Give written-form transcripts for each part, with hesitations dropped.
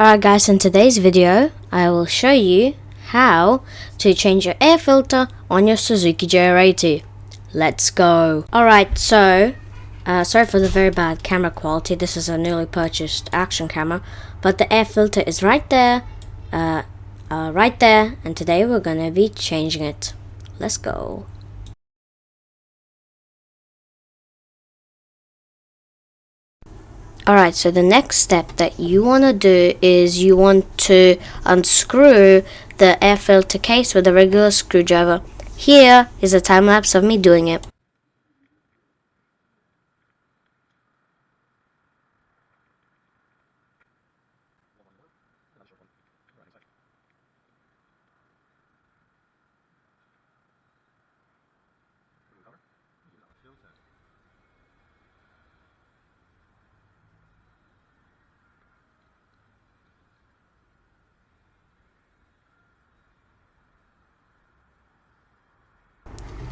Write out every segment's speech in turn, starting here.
Alright guys, in today's video I will show you how to change your air filter on your Suzuki JR80. Let's go. Alright, so sorry for the very bad camera quality. This is a newly purchased action camera, but the air filter is right there, and today we're gonna be changing it. Let's go. Alright, so the next step that you want to do is you want to unscrew the air filter case with a regular screwdriver. Here is a time lapse of me doing it.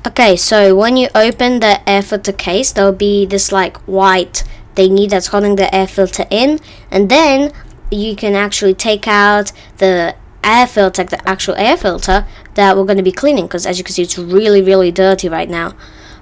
Okay, so when you open the air filter case, there will be this like white thingy that's holding the air filter in, and then you can actually take out the air filter, like the actual air filter that we're going to be cleaning, because as you can see it's really dirty right now.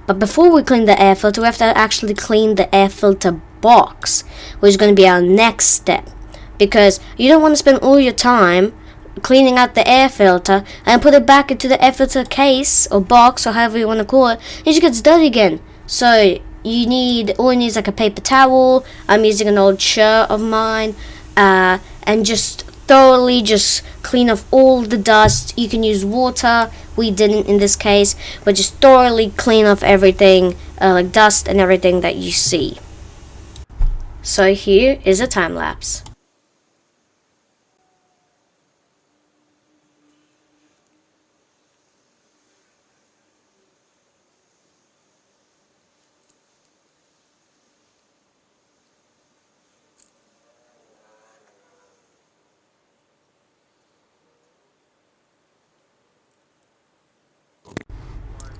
But before we clean the air filter, we have to actually clean the air filter box, which is going to be our next step, because you don't want to spend all your time cleaning out the air filter and put it back into the air filter case or box or however you want to call it. It just gets dirty again. So all you need is like a paper towel. I'm using an old shirt of mine, and just thoroughly just clean off all the dust. You can use water. We didn't in this case, but just thoroughly clean off everything, like dust and everything that you see. So here is a time lapse.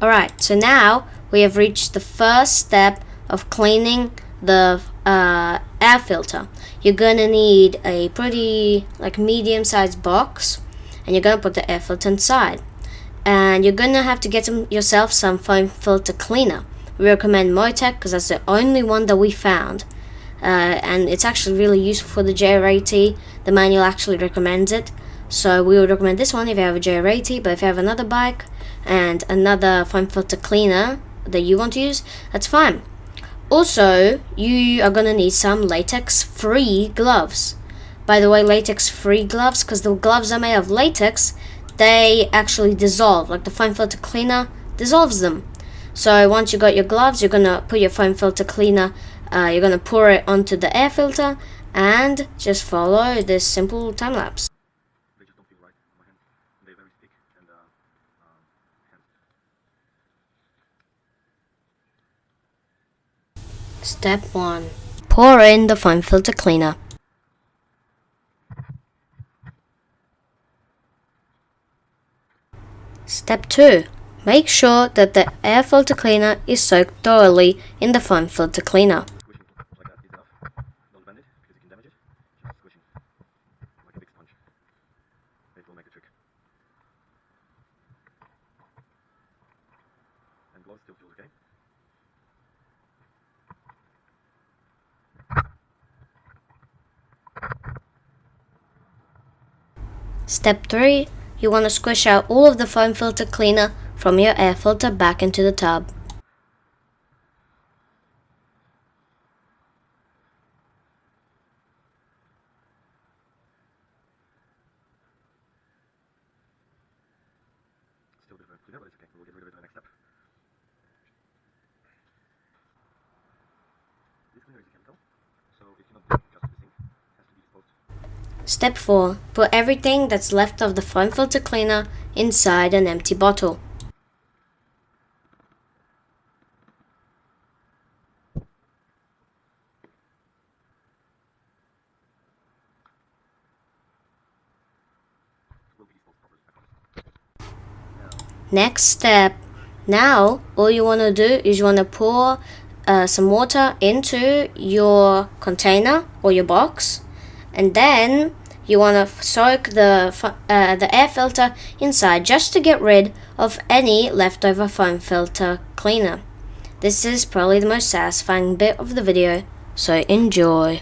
Alright, so now we have reached the first step of cleaning the air filter. You're gonna need a pretty like medium-sized box, and you're gonna put the air filter inside. And you're gonna have to get yourself some foam filter cleaner. We recommend Motec because that's the only one that we found, and it's actually really useful for the JR80. The manual actually recommends it, so we would recommend this one if you have a JR80. But if you have another bike and another foam filter cleaner that you want to use, that's fine. Also, you are gonna need some latex-free gloves. By the way, latex-free gloves, because the gloves are made of latex, they actually dissolve, like the foam filter cleaner dissolves them. So once you got your gloves, you're gonna put your foam filter cleaner, you're gonna pour it onto the air filter, and just follow this simple time lapse. Step 1. Pour in the foam filter cleaner. Step 2. Make sure that the air filter cleaner is soaked thoroughly in the foam filter cleaner. Step 3. You want to squish out all of the foam filter cleaner from your air filter back into the tub. Step 4. Put everything that's left of the foam filter cleaner inside an empty bottle. Next step. Now all you want to do is you want to pour some water into your container or your box, and then you want to soak the air filter inside just to get rid of any leftover foam filter cleaner. This is probably the most satisfying bit of the video, so enjoy.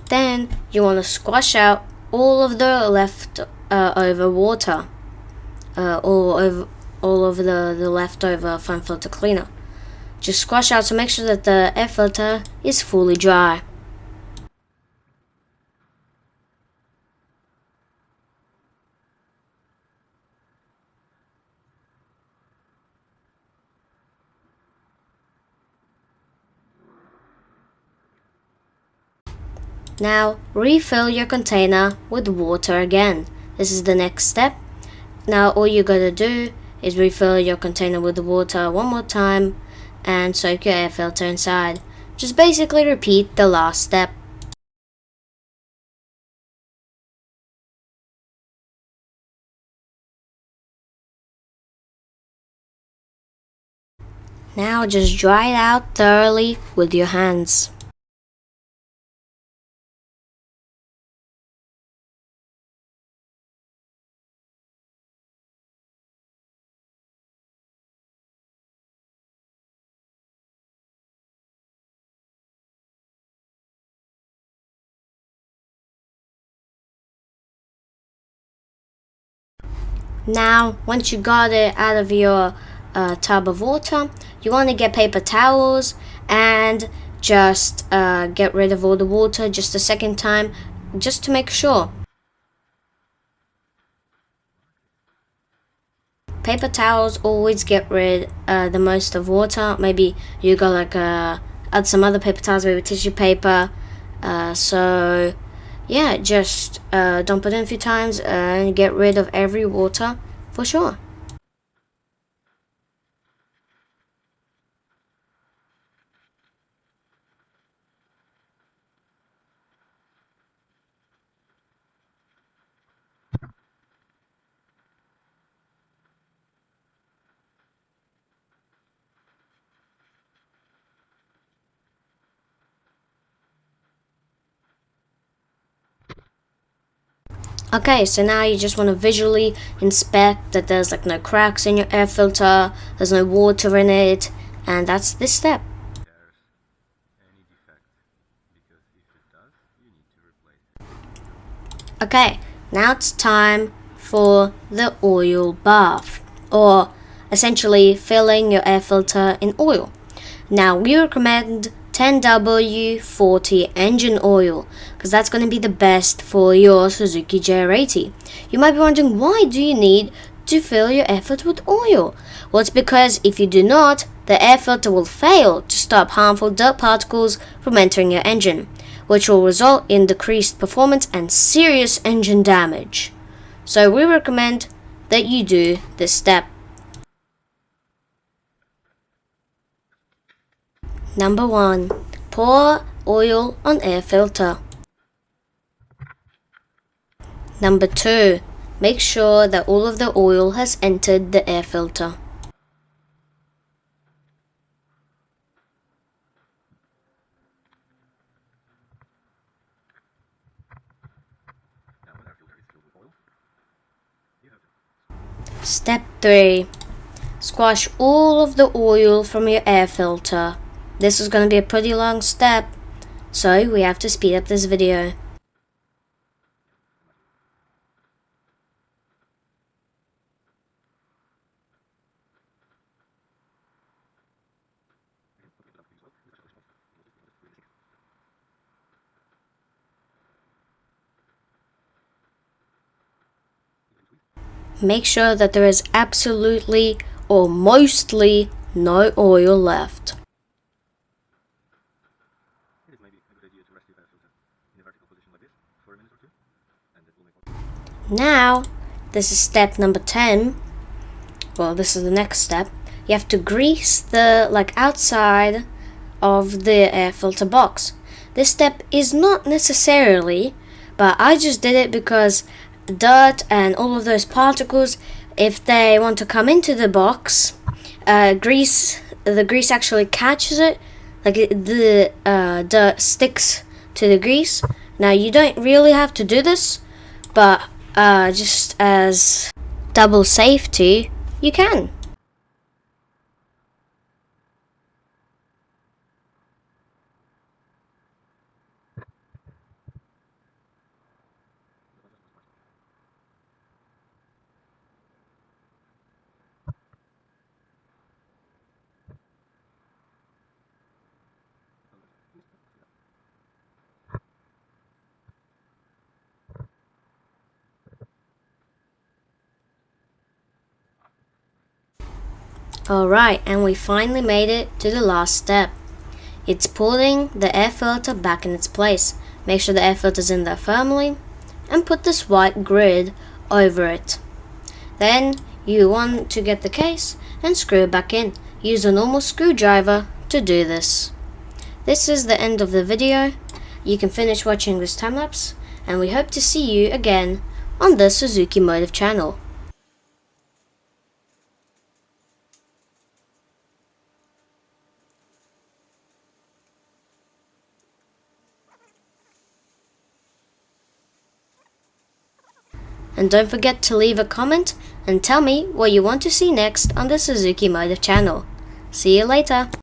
Then you want to squash out all of the left over water, all over the leftover foam filter cleaner. Just squash out to make sure that the air filter is fully dry. Now refill your container with water again. This is the next step. Now all you gotta do is refill your container with water one more time and soak your air filter inside. Just basically repeat the last step. Now just dry it out thoroughly with your hands. Now, once you got it out of your tub of water, you want to get paper towels and just get rid of all the water just a second time, just to make sure. Paper towels always get rid the most of water. Maybe you got like add some other paper towels, maybe tissue paper. So yeah, just dump it in a few times and get rid of every water for sure. Okay, so now you just want to visually inspect that there's like no cracks in your air filter, there's no water in it, and that's this step. Okay, now it's time for the oil bath, or essentially filling your air filter in oil. Now we recommend 10W40 engine oil because that's going to be the best for your Suzuki JR80. You might be wondering, why do you need to fill your air filter with oil? Well, it's because if you do not, the air filter will fail to stop harmful dirt particles from entering your engine, which will result in decreased performance and serious engine damage. So we recommend that you do this step. Number 1. Pour oil on air filter. Number 2. Make sure that all of the oil has entered the air filter. Step 3. Squash all of the oil from your air filter. This is going to be a pretty long step, so we have to speed up this video. Make sure that there is absolutely or mostly no oil left. Now, this is step number 10. well, this is the next step. You have to grease the outside of the air filter box. This step is not necessarily, but I just did it because dirt and all of those particles, if they want to come into the box, the grease actually catches it, the dirt sticks to the grease. Now you don't really have to do this, but just as double safety, you can. Alright, and we finally made it to the last step. It's putting the air filter back in its place. Make sure the air filter's in there firmly and put this white grid over it. Then you want to get the case and screw it back in. Use a normal screwdriver to do this. This is the end of the video. You can finish watching this time lapse, and we hope to see you again on the Suzuki Motive channel. And don't forget to leave a comment and tell me what you want to see next on the Suzuki Motive channel. See you later!